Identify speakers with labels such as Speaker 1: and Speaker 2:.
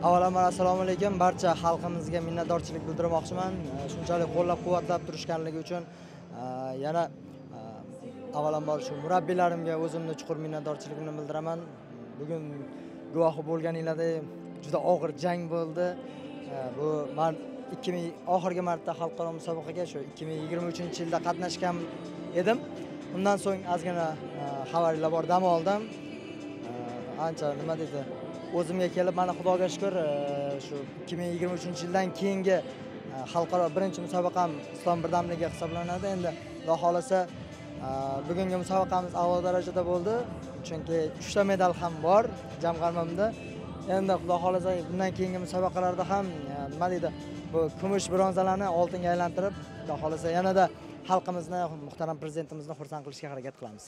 Speaker 1: Avvalambor assalomu alaykum. Barcha xalqimizga minnatdorchilik bildirmoqchiman. Shunchalik qo'llab-quvvatlab turishganligi uchun yana avvalambor shu murabbiylarimga o'zimni chuqur minnatdorchiligimni bildiraman. Bugun guvohi bo'lganinglardek juda og'ir jang bo'ldi. Bu men oxirgi marta xalqaro musobaqaga shu 2023-yilda qatnashgan edim. Undan so'ng ozgina xabarlar bor, dam oldim. Ancha nima deydi? O'zimga kelib, mana Xudoga shukr, shu 2023-yildan keyingi xalqaro birinchi musobaqam Islom birdamligi hisoblanadi. Endi Xudo xolasa bugungi musobaqamiz a'lo darajada bo'ldi, chunki 3 ta medal ham bor jamg'armamda. Endi Xudo xolasa bundan keyingi musobaqalarda ham nima deydi, bu kumush bronzalarni oltinga aylantirib, Xudo xolasa yanada xalqimizni, muhtaram prezidentimizni xursand qilishga harakat qilamiz.